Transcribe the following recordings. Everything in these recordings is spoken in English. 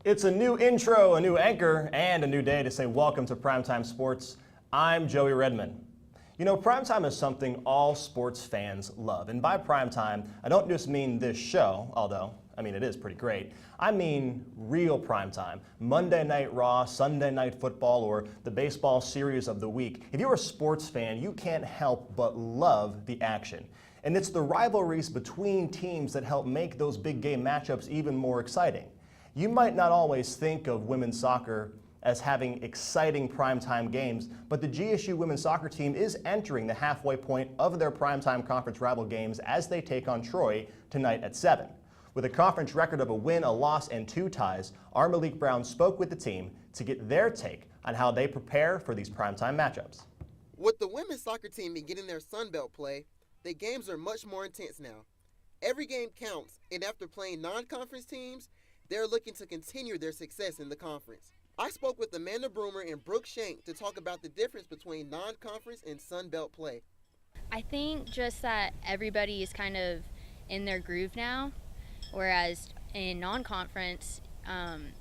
It's a new intro, a new anchor, and a new day to say welcome to Primetime Sportz. I'm Joey Redman. You know, primetime is something all sports fans love. And by primetime, I don't just mean this show, although, it is pretty great. I mean real primetime. Monday Night Raw, Sunday Night Football, or the baseball series of the week. If you're a sports fan, you can't help but love the action. And it's the rivalries between teams that help make those big game matchups even more exciting. You might not always think of women's soccer as having exciting primetime games, but the GSU women's soccer team is entering the halfway point of their primetime conference rival games as they take on Troy tonight at 7. With a conference record of a win, a loss, and 2 ties, our Malik Brown spoke with the team to get their take on how they prepare for these primetime matchups. With the women's soccer team beginning their Sun Belt play, the games are much more intense now. Every game counts, and after playing non-conference teams, they're looking to continue their success in the conference. I spoke with Amanda Broomer and Brooke Shank to talk about the difference between non-conference and Sun Belt play. I think just that everybody is kind of in their groove now, whereas in non-conference,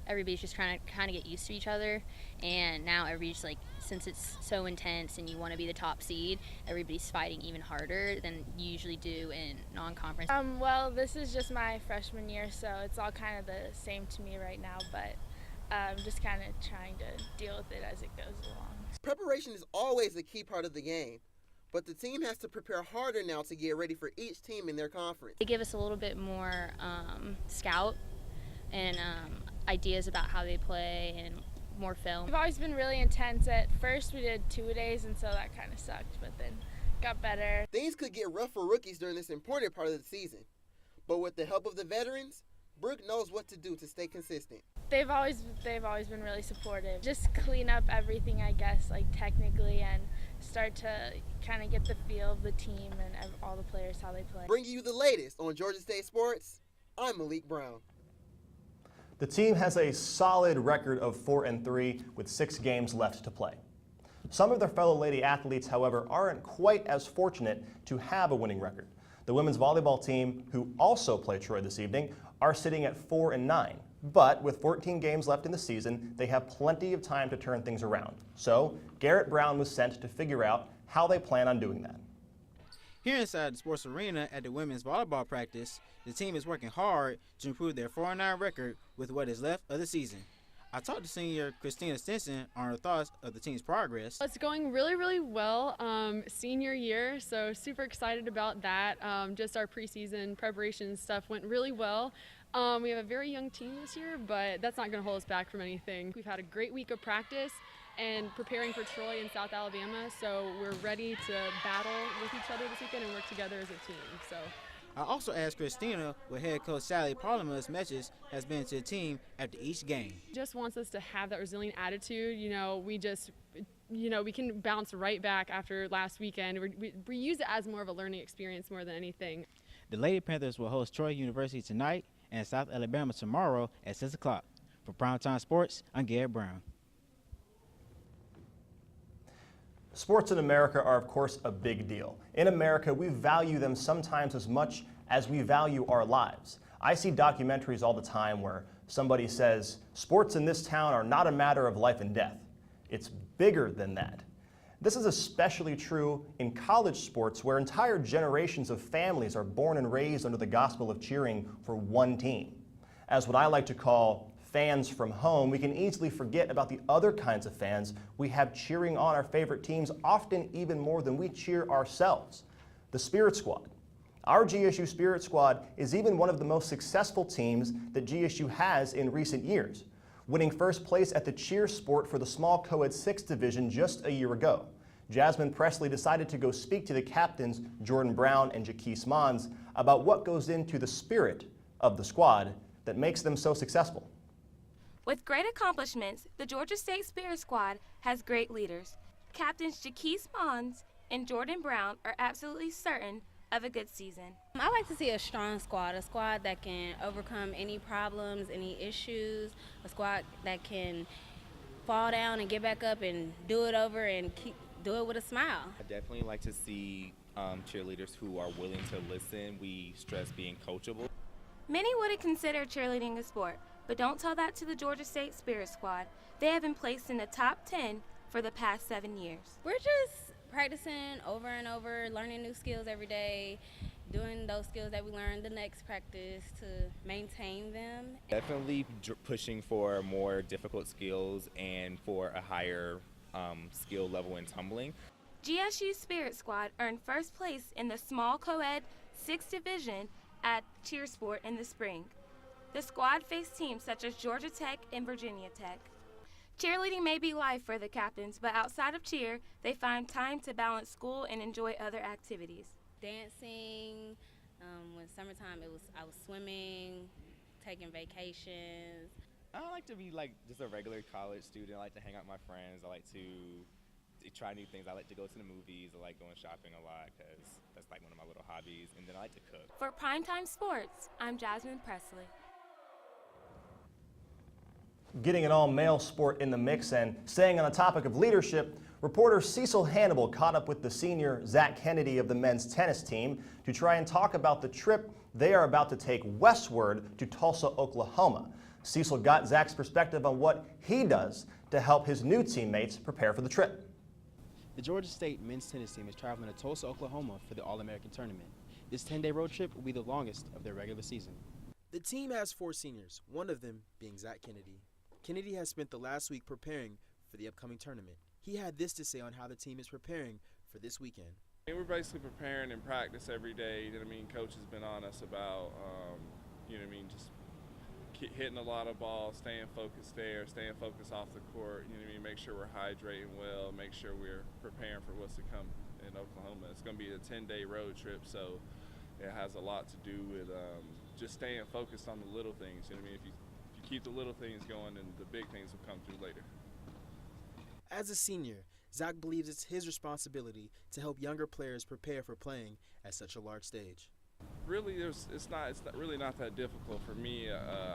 everybody's just trying to kind of get used to each other, and now everybody's like, since it's so intense and you want to be the top seed, everybody's fighting even harder than you usually do in non-conference. Well, this is just my freshman year, so it's all kind of the same to me right now, but I'm just kind of trying to deal with it as it goes along. Preparation is always a key part of the game, but the team has to prepare harder now to get ready for each team in their conference. They give us a little bit more scout and ideas about how they play and more film. We've always been really intense. At first we did 2-a-days, and so that kind of sucked, but then got better. Things could get rough for rookies during this important part of the season, but with the help of the veterans, Brooke knows what to do to stay consistent. They've always been really supportive. Just clean up everything, I guess, like technically, and start to kind of get the feel of the team and all the players, how they play. Bringing you the latest on Georgia State Sports, I'm Malik Brown. The team has a solid record of 4-3 with 6 games left to play. Some of their fellow lady athletes, however, aren't quite as fortunate to have a winning record. The women's volleyball team, who also play Troy this evening, are sitting at 4-9. But with 14 games left in the season, they have plenty of time to turn things around. So Garrett Brown was sent to figure out how they plan on doing that. Here inside the sports arena at the women's volleyball practice, the team is working hard to improve their 4-9 record with what is left of the season. I talked to senior Christina Stinson on her thoughts of the team's progress. It's going really, really well. Senior year, so super excited about that. Just our preseason preparation stuff went really well. We have a very young team this year, but that's not going to hold us back from anything. We've had a great week of practice and preparing for Troy in South Alabama, so we're ready to battle with each other this weekend and work together as a team. So. I also asked Christina what head coach Sally Parliament's message has been to the team after each game. Just wants us to have that resilient attitude. We can bounce right back after last weekend. We use it as more of a learning experience more than anything. The Lady Panthers will host Troy University tonight and South Alabama tomorrow at 6 o'clock. For Primetime Sportz, I'm Garrett Brown. Sports in America are, of course, a big deal. In America, we value them sometimes as much as we value our lives. I see documentaries all the time where somebody says, sports in this town are not a matter of life and death. It's bigger than that. This is especially true in college sports, where entire generations of families are born and raised under the gospel of cheering for one team. As what I like to call fans from home, we can easily forget about the other kinds of fans we have cheering on our favorite teams, often even more than we cheer ourselves. The Spirit Squad. Our GSU Spirit Squad is even one of the most successful teams that GSU has in recent years, winning first place at the cheer sport for the small co-ed 6th division just a year ago. Jasmine Presley decided to go speak to the captains, Jordan Brown and Jaquise Mons, about what goes into the spirit of the squad that makes them so successful. With great accomplishments, the Georgia State Spirit Squad has great leaders. Captains Jaquise Mons and Jordan Brown are absolutely certain of a good season. I like to see a strong squad, a squad that can overcome any problems, any issues, a squad that can fall down and get back up and do it over and do it with a smile. I definitely like to see cheerleaders who are willing to listen. We stress being coachable. Many wouldn't consider cheerleading a sport, But don't tell that to the Georgia State Spirit Squad. They have been placed in the top 10 for the past 7 years. We're just practicing over and over, learning new skills every day, doing those skills that we learned the next practice to maintain them. Definitely pushing for more difficult skills and for a higher skill level in tumbling. GSU Spirit Squad earned first place in the small co-ed 6th division at cheer sport in the spring. The squad faced teams such as Georgia Tech and Virginia Tech. Cheerleading may be life for the captains, but outside of cheer, they find time to balance school and enjoy other activities. Dancing, when summertime I was swimming, taking vacations. I like to be like just a regular college student. I like to hang out with my friends. I like to try new things. I like to go to the movies. I like going shopping a lot because that's like one of my little hobbies. And then I like to cook. For Primetime Sportz, I'm Jasmine Presley. Getting an all-male sport in the mix and staying on the topic of leadership, reporter Cecil Hannibal caught up with the senior Zach Kennedy of the men's tennis team to try and talk about the trip they are about to take westward to Tulsa, Oklahoma. Cecil got Zach's perspective on what he does to help his new teammates prepare for the trip. The Georgia State men's tennis team is traveling to Tulsa, Oklahoma for the All-American tournament. This 10-day road trip will be the longest of their regular season. The team has 4 seniors, one of them being Zach Kennedy. Kennedy has spent the last week preparing for the upcoming tournament. He had this to say on how the team is preparing for this weekend. We're basically preparing in practice every day. You know what I mean? Coach has been on us about, you know what I mean, just hitting a lot of balls, staying focused there, staying focused off the court. You know what I mean? Make sure we're hydrating well, make sure we're preparing for what's to come in Oklahoma. It's going to be a 10-day road trip, so it has a lot to do with just staying focused on the little things. You know what I mean? If you keep the little things going, and the big things will come through later. As a senior, Zach believes it's his responsibility to help younger players prepare for playing at such a large stage. Really, it's really not that difficult for me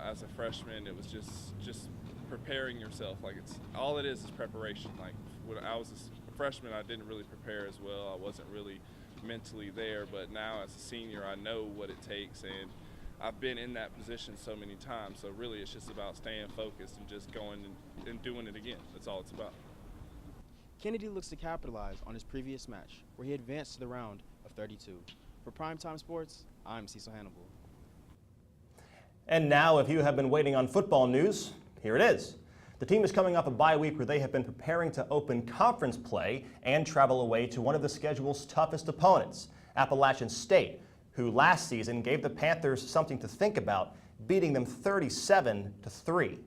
as a freshman. It was just preparing yourself. Like all it is preparation. Like when I was a freshman, I didn't really prepare as well. I wasn't really mentally there. But now as a senior, I know what it takes, and I've been in that position so many times. So really, it's just about staying focused and just going and doing it again. That's all it's about. Kennedy looks to capitalize on his previous match, where he advanced to the round of 32. For Primetime Sportz, I'm Cecil Hannibal. And now, if you have been waiting on football news, here it is. The team is coming off a bye week where they have been preparing to open conference play and travel away to one of the schedule's toughest opponents, Appalachian State, who last season gave the Panthers something to think about, beating them 37-3.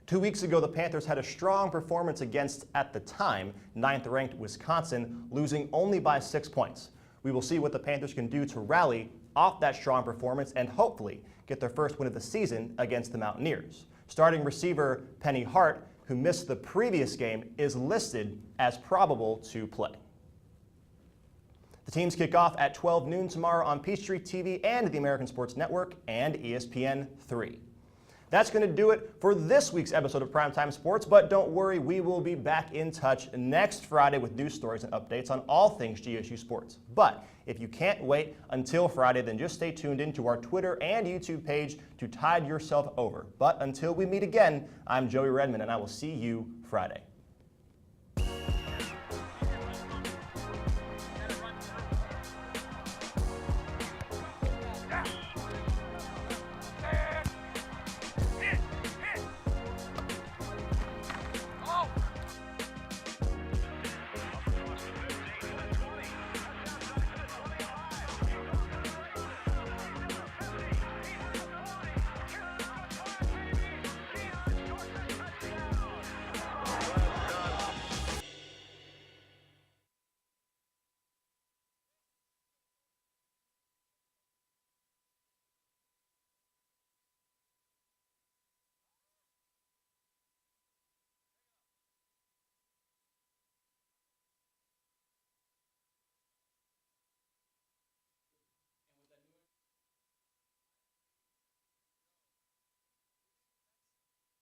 2 weeks ago, the Panthers had a strong performance against, at the time, 9th-ranked Wisconsin, losing only by 6 points. We will see what the Panthers can do to rally off that strong performance and hopefully get their first win of the season against the Mountaineers. Starting receiver Penny Hart, who missed the previous game, is listed as probable to play. The teams kick off at 12 noon tomorrow on Peachtree TV and the American Sports Network and ESPN3. That's going to do it for this week's episode of Primetime Sportz, but don't worry, we will be back in touch next Friday with news stories and updates on all things GSU sports. But if you can't wait until Friday, then just stay tuned into our Twitter and YouTube page to tide yourself over. But until we meet again, I'm Joey Redman, and I will see you Friday.